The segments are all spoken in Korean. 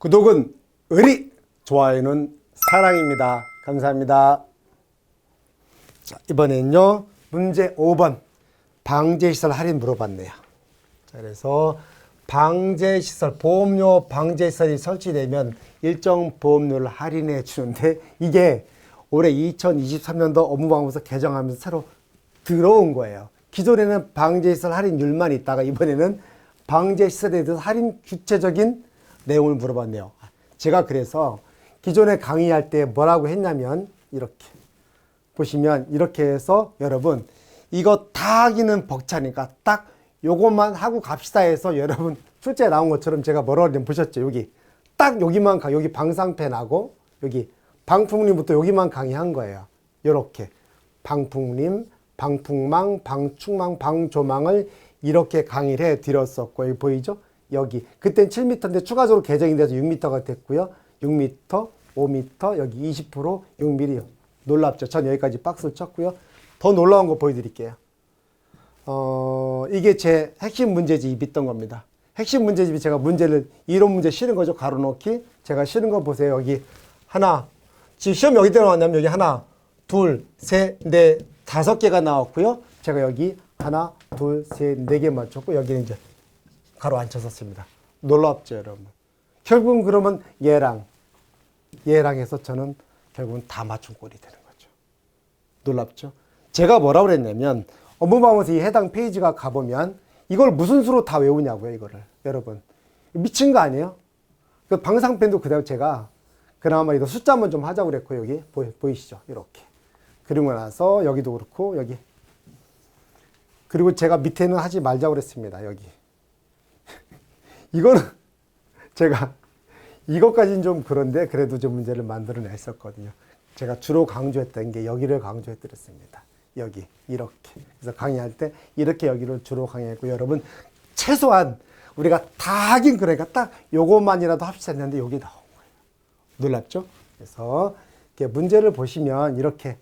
구독은 의리, 좋아요는 사랑입니다. 감사합니다. 자, 이번엔요, 문제 5번. 방제시설 할인 물어봤네요. 자, 그래서 방제시설, 보험료 방제시설이 설치되면 일정 보험료를 할인해 주는데 이게 올해 2023년도 업무방법에서 개정하면서 새로 들어온 거예요. 기존에는 방제시설 할인율만 있다가 이번에는 방제시설에 대해서 할인 구체적인 내용을 물어봤네요. 제가 그래서 기존에 강의할 때 뭐라고 했냐면 이렇게 보시면 이렇게 해서 여러분 이거 다 하기는 벅차니까 딱 요것만 하고 갑시다 해서 여러분 출제에 나온 것처럼 제가 뭐라고 했냐면 보셨죠? 여기 딱 여기만 여기 방상펜하고 여기 방풍림부터 여기만 강의한 거예요. 요렇게 방풍림, 방풍망, 방충망, 방조망을 이렇게 강의를 해 드렸었고 여기 보이죠? 여기 그땐 7m인데 추가적으로 개정이 돼서 6m가 됐고요. 6m, 5m, 여기 20%, 6mm. 놀랍죠? 전 여기까지 박스를 쳤고요. 더 놀라운 거 보여드릴게요. 이게 제 핵심 문제집이 있던 겁니다. 핵심 문제집이 제가 문제를 이론 문제 실은 거죠. 가로 넣기. 제가 실은 거 보세요. 여기 하나. 지금 시험 여기 때문에 나왔냐면 여기 하나, 둘, 셋, 넷, 5개가 나왔고요. 제가 여기 하나, 둘, 셋, 4개 맞췄고 여기는 이제 가로 안 쳤었습니다. 놀랍죠, 여러분. 결국은 그러면 얘랑 해서 저는 결국은 다 맞춘 꼴이 되는 거죠. 놀랍죠? 제가 뭐라고 그랬냐면 업무방법에서 이 해당 페이지가 가보면 이걸 무슨 수로 다 외우냐고요, 이거를. 여러분. 미친 거 아니에요? 그 방상펜도 그대로 제가 그나마 이거 숫자 한번 좀 하자고 그랬고, 여기 보이시죠? 이렇게. 그리고 나서 여기도 그렇고, 여기. 그리고 제가 밑에는 하지 말자고 그랬습니다, 여기. 이거는 제가 이것까지는 좀 그런데 그래도 좀 문제를 만들어냈었거든요. 제가 주로 강조했던 게 여기를 강조해드렸습니다. 여기 이렇게. 그래서 강의할 때 이렇게 여기를 주로 강의했고 여러분 최소한 우리가 다 하긴 그러니까 딱 요것만이라도 합시다 했는데 여기 나온 거예요. 놀랍죠? 그래서 이렇게 문제를 보시면 이렇게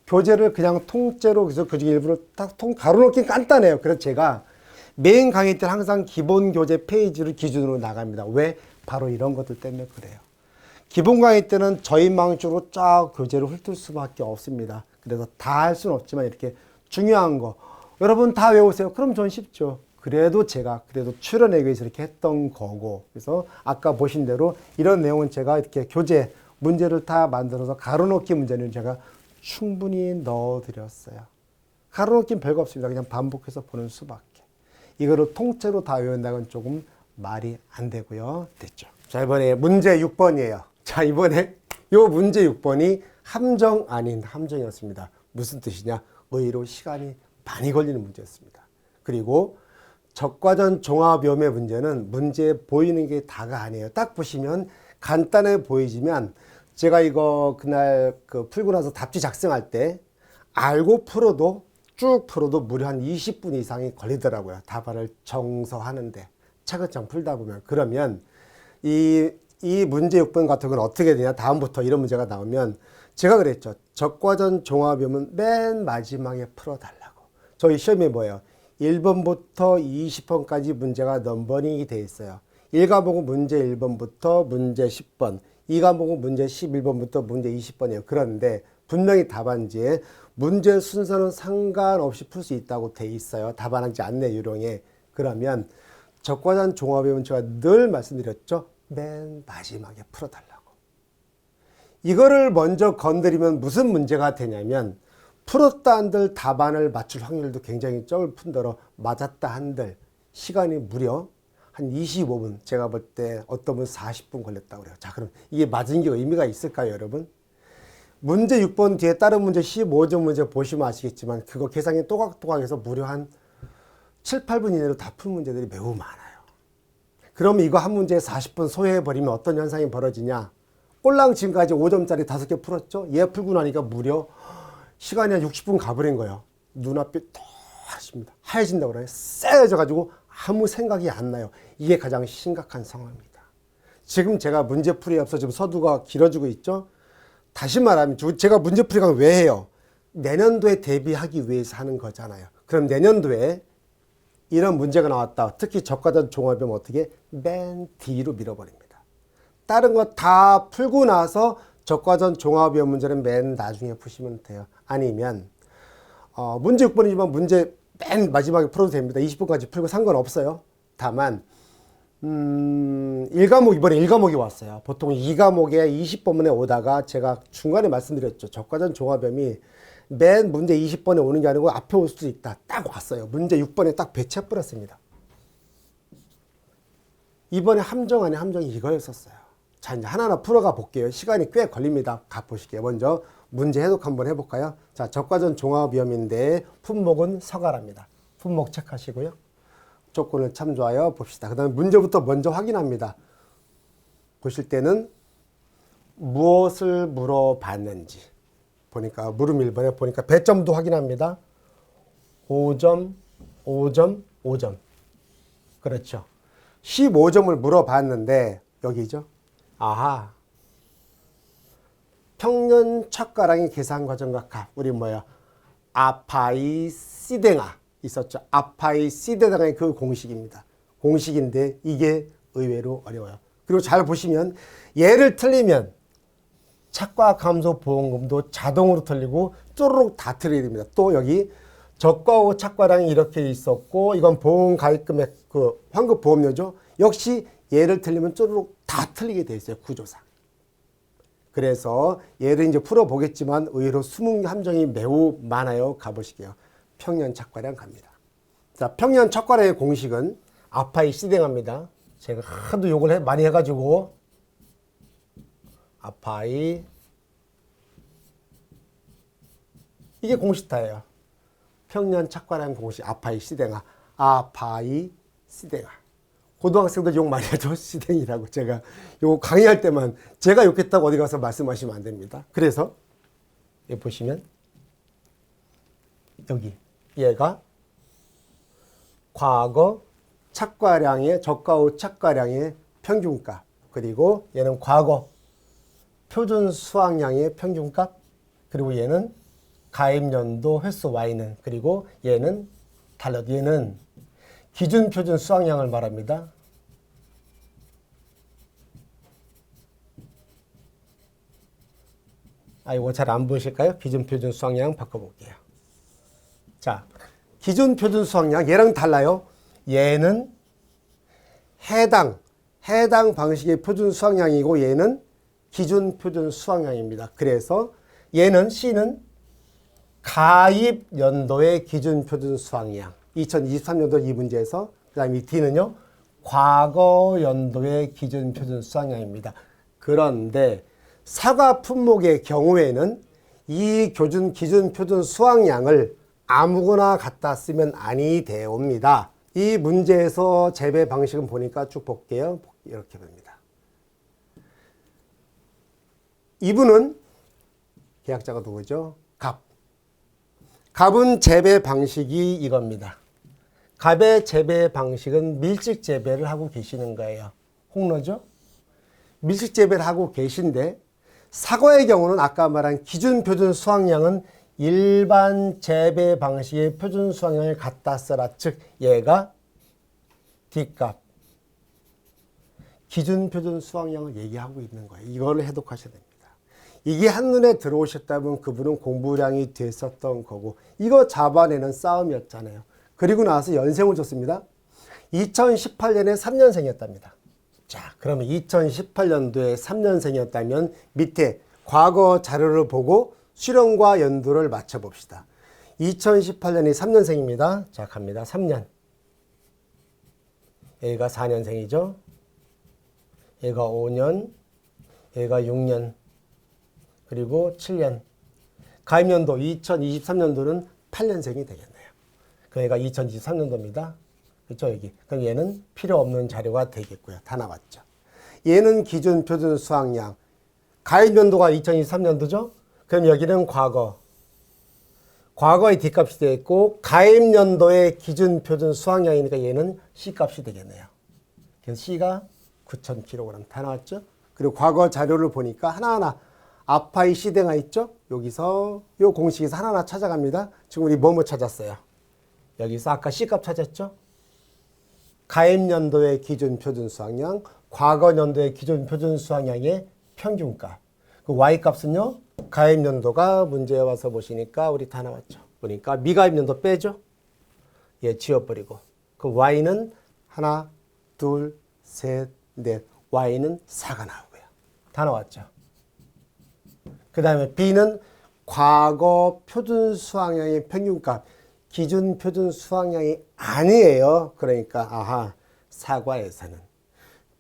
교재를 그냥 통째로 그래서 그중에 일부러 딱 가로놓긴 간단해요. 그래서 제가 메인 강의 때 항상 기본 교재 페이지를 기준으로 나갑니다. 왜? 바로 이런 것들 때문에 그래요. 기본 강의 때는 저희망식으로 쫙 교재를 훑을 수밖에 없습니다. 그래서 다 할 수는 없지만 이렇게 중요한 거 여러분 다 외우세요. 그럼 전 쉽죠. 그래도 제가 출연하기 위해서 이렇게 했던 거고 그래서 아까 보신 대로 이런 내용은 제가 이렇게 교재 문제를 다 만들어서 가로놓기 문제는 제가 충분히 넣어드렸어요. 가로놓기는 별거 없습니다. 그냥 반복해서 보는 수밖에. 이거를 통째로 다 외운다는 건 조금 말이 안 되고요. 됐죠. 자, 이번에 문제 6번이에요. 자, 이번에 요 문제 6번이 함정 아닌 함정이었습니다. 무슨 뜻이냐? 의외로 시간이 많이 걸리는 문제였습니다. 그리고 적과전 종합위험의 문제는 문제에 보이는 게 다가 아니에요. 딱 보시면 간단해 보이지만 제가 이거 그날 풀고 나서 답지 작성할 때 알고 풀어도 쭉 풀어도 무려 한 20분 이상이 걸리더라고요. 답안을 정서하는데 차근차근 풀다 보면. 그러면 이 문제 6번 같은 건 어떻게 되냐. 다음부터 이런 문제가 나오면 제가 그랬죠. 적과전 종합위험은 맨 마지막에 풀어달라고. 저희 시험이 뭐예요? 1번부터 20번까지 문제가 넘버링이 돼 있어요. 1과목은 문제 1번부터 문제 10번, 2과목은 문제 11번부터 문제 20번이에요. 그런데 분명히 답안지에 문제 순서는 상관없이 풀 수 있다고 돼 있어요. 답안지 안내 요령에. 그러면 적과전 종합위험은 제가 늘 말씀드렸죠. 맨 마지막에 풀어달라고. 이거를 먼저 건드리면 무슨 문제가 되냐면 풀었다 한들 답안을 맞출 확률도 굉장히 적을 뿐더러 맞았다 한들 시간이 무려 한 25분, 제가 볼 때 어떤 분 40분 걸렸다고 그래요. 자, 그럼 이게 맞은 게 의미가 있을까요, 여러분? 문제 6번 뒤에 다른 문제 15점 문제 보시면 아시겠지만 그거 계산이 또각또각해서 무려 한 7, 8분 이내로 다 푼 문제들이 매우 많아요. 그럼 이거 한 문제에 40분 소요해버리면 어떤 현상이 벌어지냐? 꼴랑 지금까지 5점짜리 5개 풀었죠? 얘 풀고 나니까 무려 시간이 한 60분 가버린 거예요. 눈앞이 하십니다. 하얘진다고 그래요. 쎄해져가지고 아무 생각이 안 나요. 이게 가장 심각한 상황입니다. 지금 제가 문제풀이에 앞서 지금 서두가 길어지고 있죠? 다시 말하면 제가 문제풀이가 왜 해요? 내년도에 대비하기 위해서 하는 거잖아요. 그럼 내년도에 이런 문제가 나왔다. 특히 적과전 종합이면 어떻게? 맨 뒤로 밀어버립니다. 다른 거 다 풀고 나서 적과전 종합위험 문제는 맨 나중에 푸시면 돼요. 아니면 문제 6번이지만 문제 맨 마지막에 풀어도 됩니다. 20번까지 풀고 상관없어요. 다만 1과목 이번에 1과목이 왔어요. 보통 2과목에 20번만에 오다가 제가 중간에 말씀드렸죠. 적과전 종합위험이 맨 문제 20번에 오는 게 아니고 앞에 올 수도 있다. 딱 왔어요. 문제 6번에 딱 배치해버렸습니다. 이번에 함정 안에 함정이 이거였었어요. 자, 이제 하나하나 풀어가 볼게요. 시간이 꽤 걸립니다. 가보실게요. 먼저 문제 해독 한번 해볼까요? 자, 적과전 종합위험인데 품목은 서가랍니다. 품목 체크하시고요. 조건을 참조하여 봅시다. 그 다음에 문제부터 먼저 확인합니다. 보실 때는 무엇을 물어봤는지 보니까 물음 1번에 보니까 배점도 확인합니다. 5점, 5점, 5점. 그렇죠. 15점을 물어봤는데 여기죠. 아하. 평년 첫가랑이 계산 과정과 값. 우리 뭐야? 아파이 시댕아 있었죠. 아파이 시댕아의 그 공식입니다. 공식인데 이게 의외로 어려워요. 그리고 잘 보시면 얘를 틀리면 착과 감소 보험금도 자동으로 틀리고 쪼르륵 다 틀리게 됩니다. 또 여기 적과후 착과량이 이렇게 있었고 이건 보험 가입금액 그 환급 보험료죠. 역시 얘를 틀리면 쪼르륵 다 틀리게 돼 있어요. 구조상. 그래서 얘를 이제 풀어보겠지만 의외로 수능 함정이 매우 많아요. 가보실게요. 평년 착과량 갑니다. 자, 평년 착과량의 공식은 아파이 시댕합니다. 제가 하도 욕을 많이 해가지고 아파이 이게 공식타예요. 평년 착과량 공식 아파이 시댕아 아파이 시댕아. 고등학생들 욕 많이 하죠. 시댕이라고. 제가 요 강의할 때만 제가 욕했다고 어디 가서 말씀하시면 안 됩니다. 그래서 여기 보시면 여기 얘가 과거 착과량의 적과후 착과량의 평균값 그리고 얘는 과거 표준 수확량의 평균값 그리고 얘는 가입연도 횟수 Y는 그리고 얘는 달러 얘는 기준 표준 수확량을 말합니다. 이거 잘 안 보이실까요? 기준 표준 수확량 바꿔볼게요. 자, 기준 표준 수확량 얘랑 달라요. 얘는 해당 방식의 표준 수확량이고 얘는 기준 표준 수확량입니다. 그래서 얘는 C는 가입 연도의 기준 표준 수확량 2023년도 이 문제에서 그 다음에 이 D는요 과거 연도의 기준 표준 수확량입니다. 그런데 사과 품목의 경우에는 이 기준 표준 수확량을 아무거나 갖다 쓰면 아니 되옵니다. 이 문제에서 재배 방식은 보니까 쭉 볼게요. 이렇게 봅니다. 이분은 계약자가 누구죠? 갑. 갑은 재배 방식이 이겁니다. 갑의 재배 방식은 밀집 재배를 하고 계시는 거예요. 홍로죠? 밀집 재배를 하고 계신데 사과의 경우는 아까 말한 기준 표준 수확량은 일반 재배 방식의 표준 수확량을 갖다 써라. 즉 얘가 D값 기준 표준 수확량을 얘기하고 있는 거예요. 이거를 해독하셔야 됩니다. 이게 한눈에 들어오셨다면 그분은 공부량이 됐었던 거고 이거 잡아내는 싸움이었잖아요. 그리고 나서 연생을 줬습니다. 2018년에 3년생이었답니다. 자, 그러면 2018년도에 3년생이었다면 밑에 과거 자료를 보고 수령과 연도를 맞춰봅시다. 2018년이 3년생입니다. 자, 갑니다. 3년. 얘가 4년생이죠. 얘가 5년. 얘가 6년. 그리고 7년. 가입연도 2023년도는 8년생이 되겠네요. 그 얘가 2023년도입니다. 그렇죠, 여기. 그럼 얘는 필요 없는 자료가 되겠고요. 다 나왔죠. 얘는 기준 표준 수확량. 가입연도가 2023년도죠. 그럼 여기는 과거. 과거의 D값이 되어 있고 가입연도의 기준 표준 수확량이니까 얘는 C값이 되겠네요. 그래서 C가 9,000kg 다 나왔죠. 그리고 과거 자료를 보니까 하나하나 아파이 시댕아 있죠. 여기서 이 공식에서 하나하나 찾아갑니다. 지금 우리 뭐뭐 찾았어요. 여기서 아까 C값 찾았죠. 가입연도의 기준 표준 수확량, 과거 연도의 기존 표준 수학량의 평균값. 그 y값은요. 가입 연도가 문제에 와서 보시니까 우리 다 나왔죠. 보니까 미가입 연도 빼죠. 예, 지워버리고. 그럼 y는 하나, 둘, 셋, 넷. y는 4가 나오고요. 다 나왔죠. 그 다음에 b는 과거 표준 수학량의 평균값. 기준 표준 수학량이 아니에요. 그러니까 아하, 사과에서는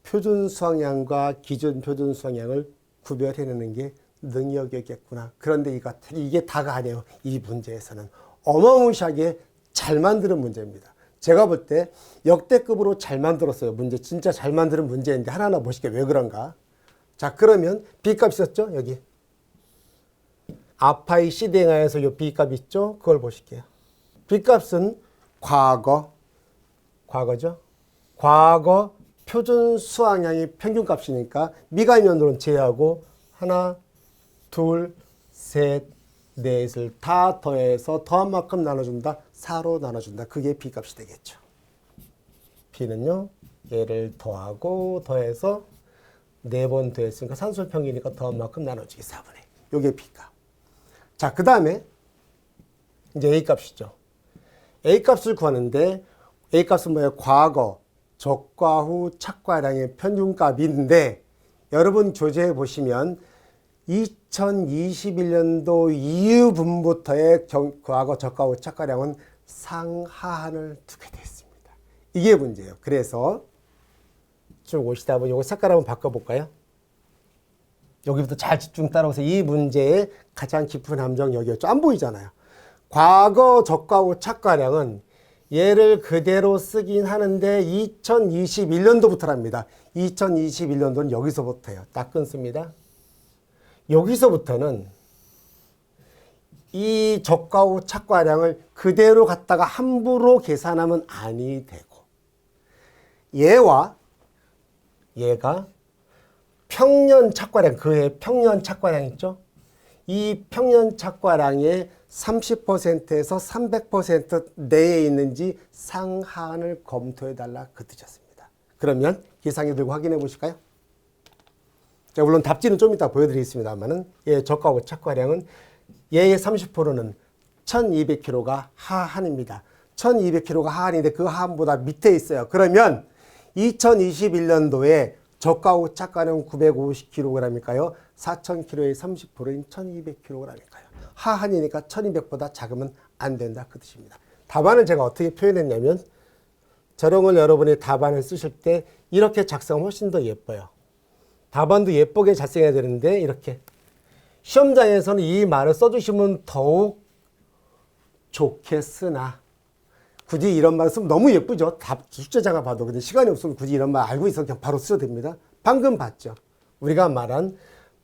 표준 수학량과 기준 표준 수학량을 구별해내는 게 능력이었겠구나. 그런데 이게 다가 아니에요. 이 문제에서는 어마무시하게 잘 만드는 문제입니다. 제가 볼 때 역대급으로 잘 만들었어요. 문제 진짜 잘 만드는 문제인데 하나하나 보실게요. 왜 그런가? 자, 그러면 B값 있었죠? 여기 아파이 C대응하에서 이 B값 있죠? 그걸 보실게요. B값은 과거죠? 과거 표준 수학량이 평균값이니까 미가입 연도는 제외하고 하나, 둘, 셋, 넷을 다 더해서 더한 만큼 나눠준다. 4로 나눠준다. 그게 B값이 되겠죠. B는요. 얘를 더하고 더해서 4번 더했으니까 산술평이니까 더한 만큼 나눠주기 4분의. 이게 B값. 자, 그 다음에 이제 A값이죠. A값을 구하는데 A값은 뭐예요? 과거, 적과 후 착과량의 평균값인데 여러분 교재에 보시면 2021년도 이후분부터의 과거, 적과 후 착과량은 상하한을 두게 되어 있습니다. 이게 문제예요. 그래서 쭉 오시다 보면 이거 색깔 한번 바꿔볼까요? 여기부터 잘 집중 따라오세요. 이 문제의 가장 깊은 함정 여기였죠. 안 보이잖아요. 과거, 적과 후 착과량은 얘를 그대로 쓰긴 하는데 2021년도부터랍니다. 2021년도는 여기서부터예요. 딱 끊습니다. 여기서부터는 이 적과 후 착과량을 그대로 갖다가 함부로 계산하면 아니 되고 얘가 평년 착과량, 그의 평년 착과량 있죠? 이 평년 착과량의 30%에서 300% 내에 있는지 상한을 검토해달라 그 뜻이었습니다. 그러면 계산기 들고 확인해 보실까요? 자, 물론 답지는 좀 이따 보여드리겠습니다만은 얘 적과 후 착과량은 얘의 30%는 1200kg가 하한입니다. 1200kg가 하한인데 그 하한보다 밑에 있어요. 그러면 2021년도에 적과 후 착과량은 950kg일까요? 4000kg의 30%인 1200kg일까요? 하한이니까 1200보다 작으면 안 된다 그 뜻입니다. 답안을 제가 어떻게 표현했냐면 저런 걸 여러분이 답안을 쓰실 때 이렇게 작성하면 훨씬 더 예뻐요. 답안도 예쁘게 작성해야 되는데 이렇게 시험장에서는 이 말을 써주시면 더욱 좋겠으나 굳이 이런 말 쓰면 너무 예쁘죠. 답 숙제자가 봐도. 근데 시간이 없으면 굳이 이런 말 알고 있어서 그냥 바로 쓰셔도 됩니다. 방금 봤죠. 우리가 말한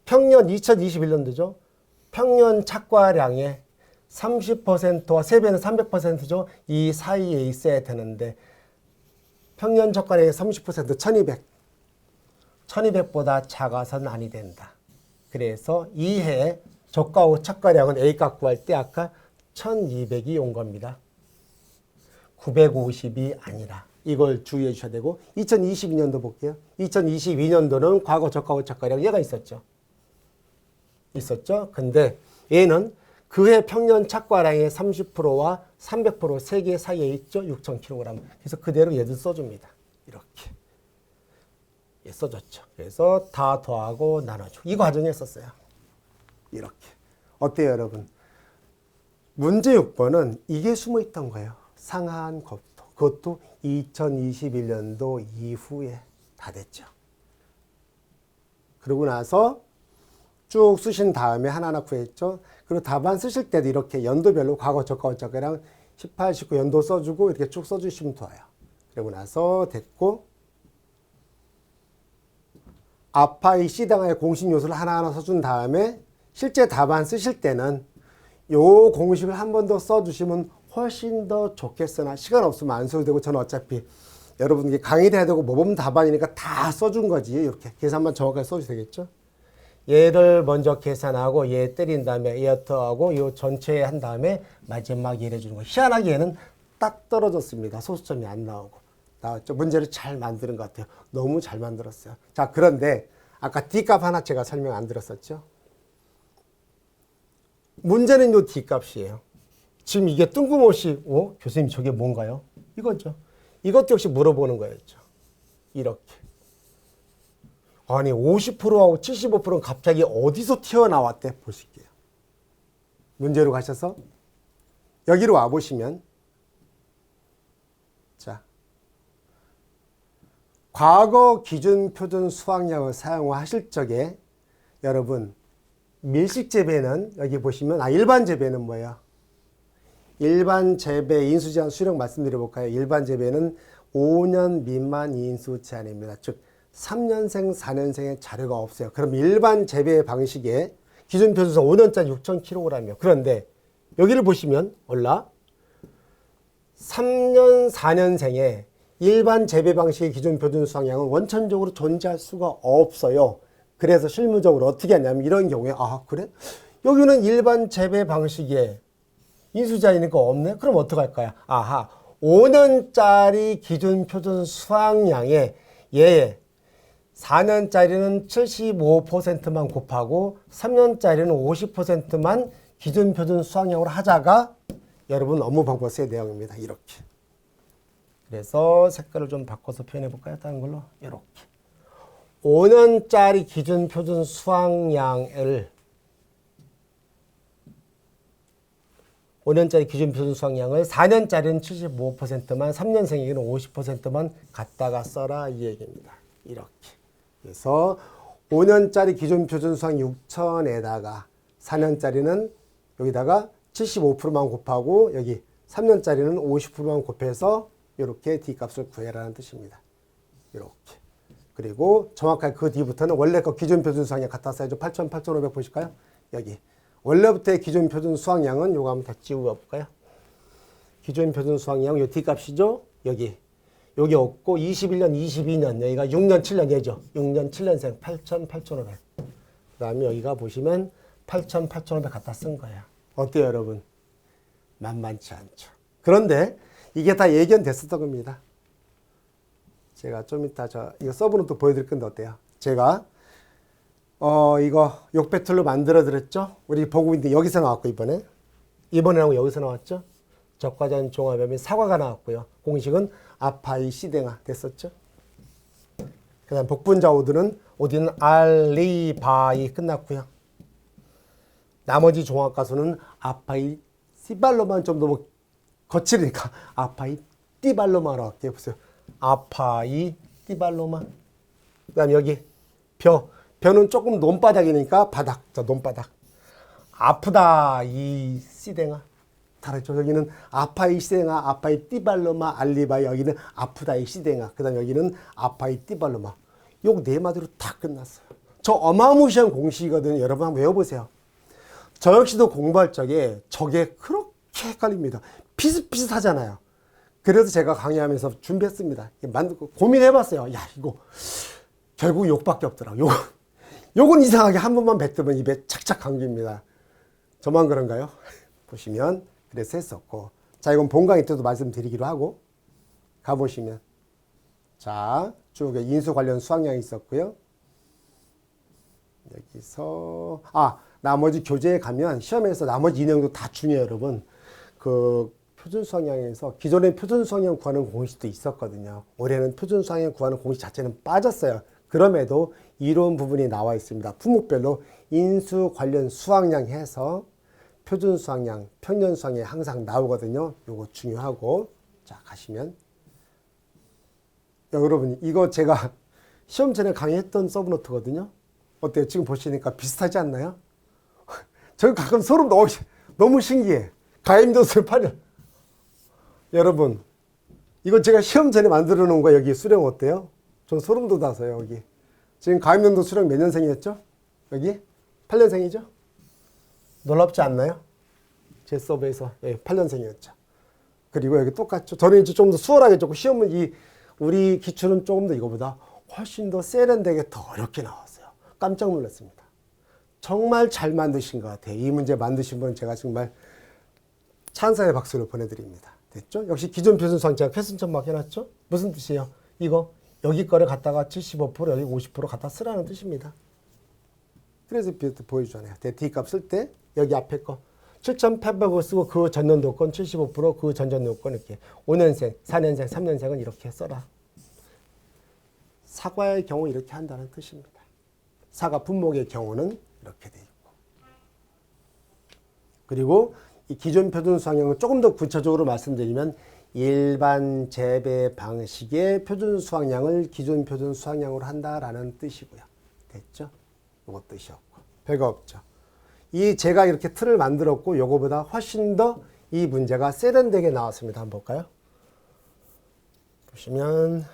평년 2021년도죠. 평년 착과량의 30%와 3배는 300%죠. 이 사이에 있어야 되는데 평년 착과량의 30% 1200. 1200보다 작아서는 아니 된다. 그래서 이해 적과 후 착과량은 A값 구할 때 아까 1200이 온 겁니다. 950이 아니라 이걸 주의해 주셔야 되고 2022년도 볼게요. 2022년도는 과거 적과 후 착과량 얘가 있었죠. 근데 얘는 그해 평년 착과량의 30%와 300% 세 개 사이에 있죠. 6000kg. 그래서 그대로 얘도 써줍니다. 이렇게. 써줬죠. 그래서 다 더하고 나눠주고 이 과정에 썼어요. 이렇게. 어때요, 여러분? 문제 6번은 이게 숨어 있던 거예요. 상한 검토. 그것도 2021년도 이후에 다 됐죠. 그러고 나서 쭉 쓰신 다음에 하나하나 구했죠. 그리고 답안 쓰실 때도 이렇게 연도별로 과거, 적과 후 착과량 18, 19 연도 써주고 이렇게 쭉 써주시면 좋아요. 그리고 나서 됐고 아파이 C당의 공식 요소를 하나하나 써준 다음에 실제 답안 쓰실 때는 요 공식을 한 번 더 써주시면 훨씬 더 좋겠으나 시간 없으면 안 써도 되고 저는 어차피 여러분께 강의를 해야 되고 모범 답안이니까 다 써준 거지. 이렇게 계산만 정확하게 써주셔도 되겠죠. 얘를 먼저 계산하고 얘 때린 다음에 얘 더하고 요 전체 한 다음에 마지막 얘를 주는 거. 희한하게 얘는 딱 떨어졌습니다. 소수점이 안 나오고. 나왔죠. 문제를 잘 만드는 것 같아요. 너무 잘 만들었어요. 자, 그런데 아까 D값 하나 제가 설명 안 드렸었죠. 문제는 요 D값이에요. 지금 이게 뜬금없이 교수님 저게 뭔가요? 이거죠. 이것도 역시 물어보는 거였죠. 이렇게. 아니 50%하고 75%는 갑자기 어디서 튀어나왔대? 보실게요. 문제로 가셔서 여기로 와보시면 자, 과거 기준 표준 수확량을 사용하실 적에 여러분 밀식 재배는 여기 보시면 일반 재배는 뭐예요? 일반 재배 인수 제한 수령 말씀드려 볼까요? 일반 재배는 5년 미만 인수 제한입니다. 즉 3년생, 4년생의 자료가 없어요. 그럼 일반 재배 방식의 기준 표준수 5년짜리 6,000kg이요. 그런데 여기를 보시면 올라 3년, 4년생의 일반 재배 방식의 기준 표준 수확량은 원천적으로 존재할 수가 없어요. 그래서 실무적으로 어떻게 하냐면 이런 경우에 그래? 여기는 일반 재배 방식의 인수자이니까 없네? 그럼 어떡할까요? 5년짜리 기준 표준 수확량에 얘 4년짜리는 75%만 곱하고 3년짜리는 50%만 기준 표준 수확량으로 하자가 여러분 업무 방법서의 내용입니다. 이렇게. 그래서 색깔을 좀 바꿔서 표현해 볼까요? 다른 걸로 이렇게. 5년짜리 기준 표준 수확량을 5년짜리 기준 표준 수확량을 4년짜리는 75%만 3년생에게는 50%만 갖다가 써라 이 얘기입니다. 이렇게. 그래서 5년짜리 기준 표준 수확 6,000에다가 4년짜리는 여기다가 75%만 곱하고 여기 3년짜리는 50%만 곱해서 이렇게 D값을 구해라는 뜻입니다. 이렇게. 그리고 정확하게 그 뒤부터는 원래 그 기준 표준 수확량 갖다 써야죠. 8,000, 8,500 보실까요? 여기. 원래부터의 기준 표준 수확량은 요거 한번 다 지우어 볼까요? 기준 표준 수확량 요 D값이죠. 여기. 여기 없고 21년, 22년 여기가 6년, 7년 얘죠. 6년, 7년생 8,000, 8,500. 그 다음에 여기가 보시면 8,000, 8,500 갖다 쓴 거예요. 어때요 여러분? 만만치 않죠. 그런데 이게 다 예견됐었던 겁니다. 제가 좀 이따 이거 서브는 또 보여드릴 건데 어때요? 제가 이거 욕배틀로 만들어 드렸죠? 우리 보고 있는데 여기서 나왔고 이번에는 여기서 나왔죠? 적과전 종합에 사과가 나왔고요. 공식은 아파이 시댕아 됐었죠? 그 다음 복분자 오드는 알리바이 끝났고요. 나머지 종합가수는 아파이 시발로만 좀 너무 거칠으니까 아파이 띠발로마로 할게요. 보세요. 아파이 띠발로마. 그 다음 여기 벼는 조금 논바닥이니까 바닥. 자, 논바닥. 아프다 이 시댕아. 다르죠. 여기는 아파이 시댕아, 아파이 띠발로마, 알리바이. 여기는 아프다 이 시댕아. 그 다음 여기는 아파이 띠발로마. 요 네 마디로 다 끝났어요. 저 어마무시한 공식이거든요. 여러분 한번 외워보세요. 저 역시도 공부할 적에 저게 그렇게 헷갈립니다. 비슷비슷하잖아요. 그래서 제가 강의하면서 준비했습니다. 고민해봤어요. 야, 이거 결국 욕밖에 없더라고요. 욕은 이상하게 한 번만 뱉으면 입에 착착 감깁니다. 저만 그런가요? 보시면 그래서 했었고. 자, 이건 본 강의 때도 말씀드리기로 하고. 가보시면. 자, 쭉 인수 관련 수학량이 있었고요. 여기서 나머지 교재에 가면 시험에서 나머지 인형도 다 중요해요, 여러분. 그 표준 수학량에서 기존에 표준 수학량 구하는 공식도 있었거든요. 올해는 표준 수학량 구하는 공식 자체는 빠졌어요. 그럼에도 이론 부분이 나와 있습니다. 품목별로 인수 관련 수학량 해서 표준 수학량, 평년 수학량이 항상 나오거든요. 요거 중요하고. 자, 가시면. 여러분, 이거 제가 시험 전에 강의했던 서브노트거든요. 어때요? 지금 보시니까 비슷하지 않나요? 저 가끔 소름 너무 신기해. 가임도수 8년. 여러분, 이거 제가 시험 전에 만들어 놓은 거 여기 수령 어때요? 전 소름 돋아서요, 여기. 지금 가임연도 수령 몇 년생이었죠? 여기? 8년생이죠? 놀랍지 않나요? 제 서브에서 8년생이었죠. 그리고 여기 똑같죠. 저는 이제 좀 더 수월하게 조금 시험은 우리 기출은 조금 더 이거보다 훨씬 더 세련되게 더 어렵게 나왔어요. 깜짝 놀랐습니다. 정말 잘 만드신 것 같아요. 이 문제 만드신 분은 제가 정말 찬사의 박수를 보내드립니다. 됐죠? 역시 기존 표준수학 제가 퀘스천마크 해놨죠? 무슨 뜻이에요? 이거 여기 거를 갖다가 75% 여기 50% 갖다 쓰라는 뜻입니다. 그래서 보여주잖아요. D값 쓸 때 여기 앞에 거 7,800을 쓰고 그 전년도 건 75%, 그 전전도 건 이렇게 5년생, 4년생, 3년생은 이렇게 써라. 사과의 경우 이렇게 한다는 뜻입니다. 사과 분목의 경우는 이렇게 돼 있고. 그리고 이 기존 표준 수학형은 조금 더 구체적으로 말씀드리면 일반 재배 방식의 표준 수학량을 기존 표준 수학량으로 한다라는 뜻이고요. 됐죠? 이것 뜻이었고. 별거 없죠. 이 제가 이렇게 틀을 만들었고 요거보다 훨씬 더 이 문제가 세련되게 나왔습니다. 한번 볼까요? 보시면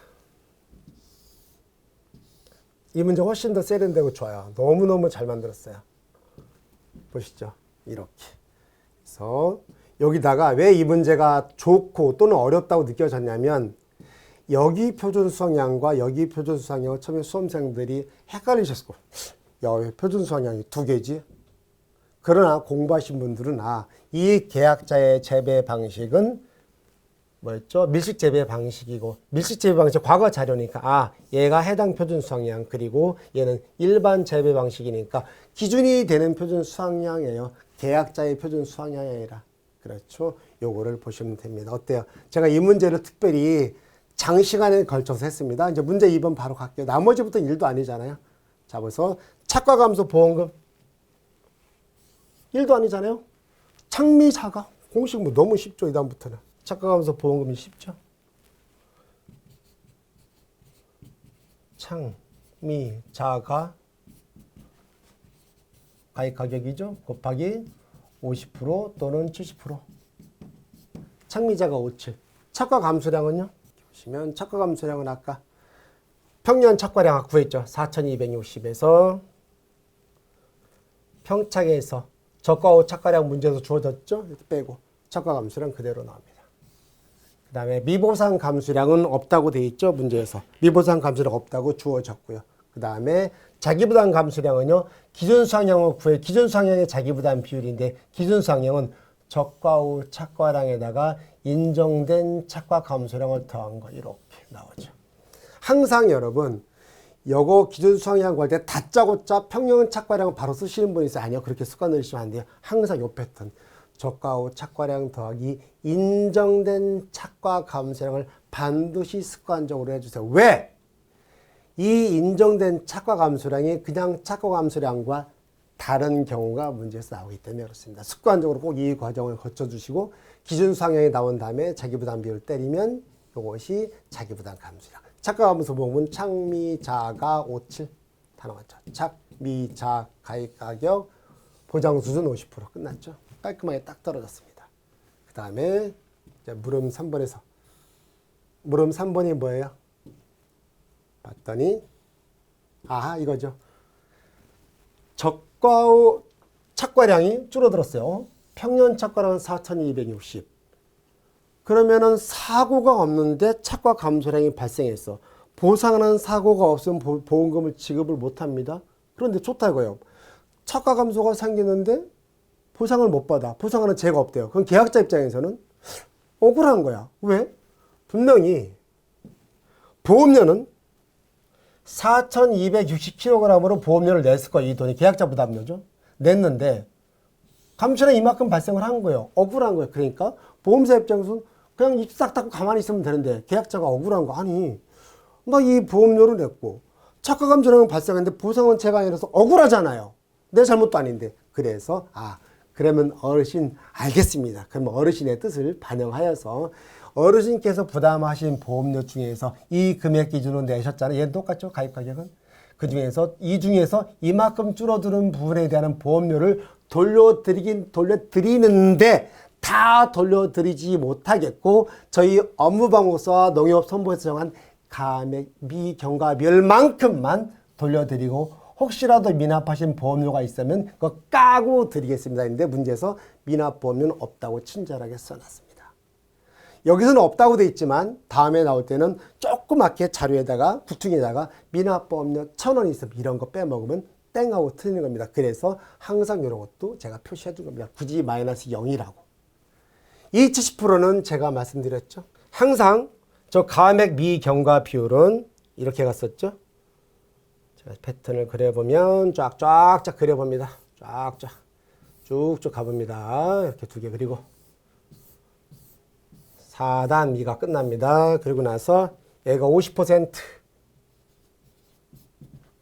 이 문제 훨씬 더 세련되고 좋아요. 너무너무 잘 만들었어요. 보시죠. 이렇게. 그래서 여기다가 왜 이 문제가 좋고 또는 어렵다고 느껴졌냐면 여기 표준 수학량과 여기 표준 수학량을 처음에 수험생들이 헷갈리셨을 거예요. 야, 왜 표준 수학량이 두 개지? 그러나 공부하신 분들은 이 계약자의 재배 방식은 뭐였죠? 밀식 재배 방식이고 밀식 재배 방식 과거 자료니까 얘가 해당 표준 수학량 그리고 얘는 일반 재배 방식이니까 기준이 되는 표준 수학량이에요. 계약자의 표준 수학량이 아니라. 그렇죠? 요거를 보시면 됩니다. 어때요? 제가 이 문제를 특별히 장시간에 걸쳐서 했습니다. 이제 문제 2번 바로 갈게요. 나머지부터 일도 아니잖아요. 자, 그래서 착과감소 보험금 1도 아니잖아요. 창미자가 공식 뭐 너무 쉽죠. 이 다음부터는. 착과감소 보험금이 쉽죠. 창미자가 가입 가격이죠. 곱하기 50% 또는 70%. 창미자가 57. 착과감소량은요. 보시면 착과감소량은 아까 평년 착과량 구했죠. 4260에서 평착에서 저가 후 착과량 문제에서 주어졌죠. 이렇게 빼고 착과감소량 그대로 나옵니다. 그 다음에 미보상 감수량은 없다고 돼 있죠. 문제에서. 미보상 감수량 없다고 주어졌고요. 그 다음에 자기부담 감수량은요. 기존 수학량을 구해 기존 수학량의 자기부담 비율인데 기존 수학량은 저가 후 착과량에다가 인정된 착과 감소량을 더한 거 이렇게 나오죠. 항상 여러분 요거 기존 수학량 구할 때 다짜고짜 평년 착과량을 바로 쓰시는 분이 있어요. 아니요. 그렇게 습관 들이시면 안 돼요. 항상 요 패턴. 저가 후 착과량 더하기 인정된 착과 감소량을 반드시 습관적으로 해주세요. 왜? 이 인정된 착과 감소량이 그냥 착과 감소량과 다른 경우가 문제에서 나오기 때문에 그렇습니다. 습관적으로 꼭 이 과정을 거쳐주시고 기준 수학량이 나온 다음에 자기부담 비율을 때리면 이것이 자기부담 감소량. 착과 감소 보험은 창미자가 57 다 나왔죠. 착미자 가입 가격 보장 수준 50% 끝났죠. 깔끔하게 딱 떨어졌습니다. 그 다음에 물음 3번에서 물음 3번이 뭐예요? 봤더니 이거죠. 저가 후 착과량이 줄어들었어요. 평년 착과량은 4260. 그러면은 사고가 없는데 착과 감소량이 발생했어. 보상하는 사고가 없으면 보험금을 지급을 못합니다. 그런데 좋다고요. 착과 감소가 생기는데 보상을 못 받아. 보상하는 죄가 없대요. 그럼 계약자 입장에서는 억울한 거야. 왜? 분명히 보험료는 4,260kg으로 보험료를 냈을 거예요. 이 돈이 계약자 부담료죠. 냈는데 감소량이 이만큼 발생을 한 거예요. 억울한 거예요. 그러니까 보험사 입장에서는 그냥 입 싹 닫고 가만히 있으면 되는데 계약자가 억울한 거. 아니 나 이 보험료를 냈고 착과 감소량은 발생했는데 보상은 제가 아니라서 억울하잖아요. 내 잘못도 아닌데. 그래서 그러면 어르신 알겠습니다. 그러면 어르신의 뜻을 반영하여서 어르신께서 부담하신 보험료 중에서 이 금액 기준으로 내셨잖아요. 얘는 똑같죠. 가입가격은. 그 중에서 이 중에서 이만큼 줄어드는 부분에 대한 보험료를 돌려드리는데 다 돌려드리지 못하겠고 저희 업무방법서와 농협선보에서 정한 가액 미경과별만큼만 돌려드리고 혹시라도 미납하신 보험료가 있으면 그거 까고 드리겠습니다. 근데 문제에서 미납보험료는 없다고 친절하게 써놨습니다. 여기서는 없다고 돼 있지만 다음에 나올 때는 조그맣게 자료에다가 구퉁에다가 미납보험료 1,000원 있으면 이런 거 빼먹으면 땡하고 틀리는 겁니다. 그래서 항상 이런 것도 제가 표시해 둔 겁니다. 굳이 마이너스 0이라고. 이 70%는 제가 말씀드렸죠. 항상 저 가맥 미경과 비율은 이렇게 갔었죠. 자, 패턴을 그려보면 쫙쫙쫙 그려봅니다. 쫙쫙 쭉쭉 가봅니다. 이렇게 두 개 그리고 4단 미가 끝납니다. 그리고 나서 얘가 50%,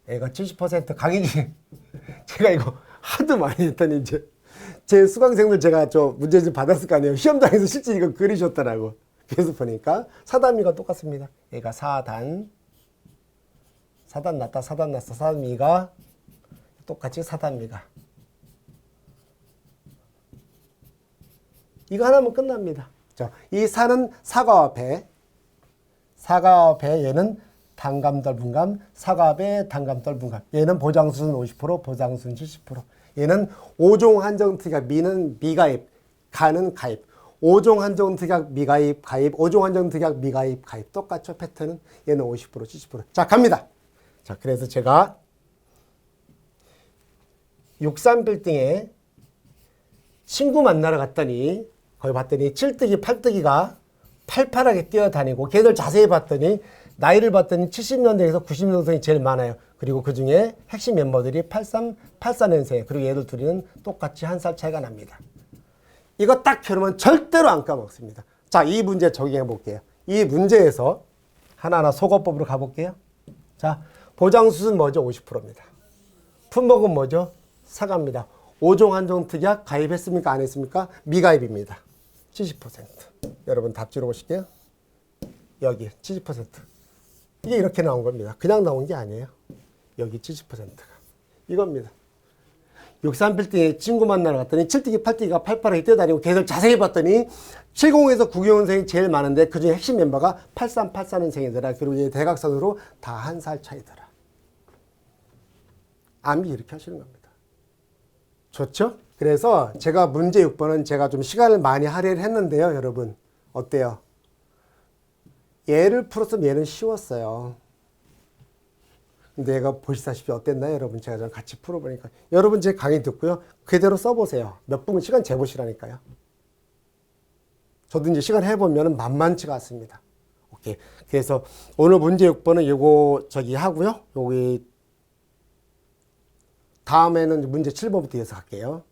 얘가 70% 강의 중에 제가 이거 하도 많이 했더니 이제 제 수강생들 제가 저 문제 좀 받았을 거 아니에요. 시험장에서 실제 이거 그리셨더라고. 그래서 보니까 4단미가 똑같습니다. 얘가 4단 났다, 4단 났어. 4단미가 똑같이 4단미가. 이거 하나면 끝납니다. 자, 이 4는 사과와 배. 사과와 배, 얘는 단감떨 분감, 사과와 배, 단감떨 분감. 얘는 보장수는 50%, 보장수는 70%. 얘는 5종 한정특약, 미는 미가입, 가는 가입. 5종 한정특약, 미가입, 가입, 5종 한정특약, 미가입, 가입. 똑같죠, 패턴은? 얘는 50%, 70%. 자, 갑니다. 자, 그래서 제가 63빌딩에 친구 만나러 갔더니 거기 봤더니 7뜨기, 8뜨기가 팔팔하게 뛰어다니고 걔들 자세히 봤더니 나이를 봤더니 70년대에서 90년생이 제일 많아요. 그리고 그 중에 핵심 멤버들이 83, 84년생 그리고 얘들 둘이는 똑같이 한 살 차이가 납니다. 이거 딱 펴놓으면 절대로 안 까먹습니다. 자, 이 문제 적용해 볼게요. 이 문제에서 하나하나 소거법으로 가볼게요. 자, 보장수는 뭐죠? 50%입니다. 품목은 뭐죠? 사과입니다. 5종 한정 특약 가입했습니까? 안 했습니까? 미가입입니다. 70%. 여러분 답 줄여보실게요. 여기 70%. 이게 이렇게 나온 겁니다. 그냥 나온 게 아니에요. 여기 70%가. 이겁니다. 63빌딩에 친구 만나러 갔더니 7뛰기, 8뛰기가 팔팔하게 뛰어다니고 걔들 자세히 봤더니 70에서 90년생이 제일 많은데 그중에 핵심 멤버가 83, 84년생이더라. 그리고 얘 대각선으로 다 한 살 차이더라. 암기 이렇게 하시는 겁니다. 좋죠? 그래서 제가 문제 6번은 제가 좀 시간을 많이 할애를 했는데요. 여러분 어때요? 얘를 풀었으면 얘는 쉬웠어요. 근데 얘가 보시다시피 어땠나요? 여러분 제가 좀 같이 풀어보니까 여러분 제 강의 듣고요. 그대로 써보세요. 몇 분 시간 재보시라니까요. 저도 이제 시간 해보면 만만치가 않습니다. 오케이. 그래서 오늘 문제 6번은 요거 저기 하고요. 여기 다음에는 문제 7번부터 이어서 갈게요.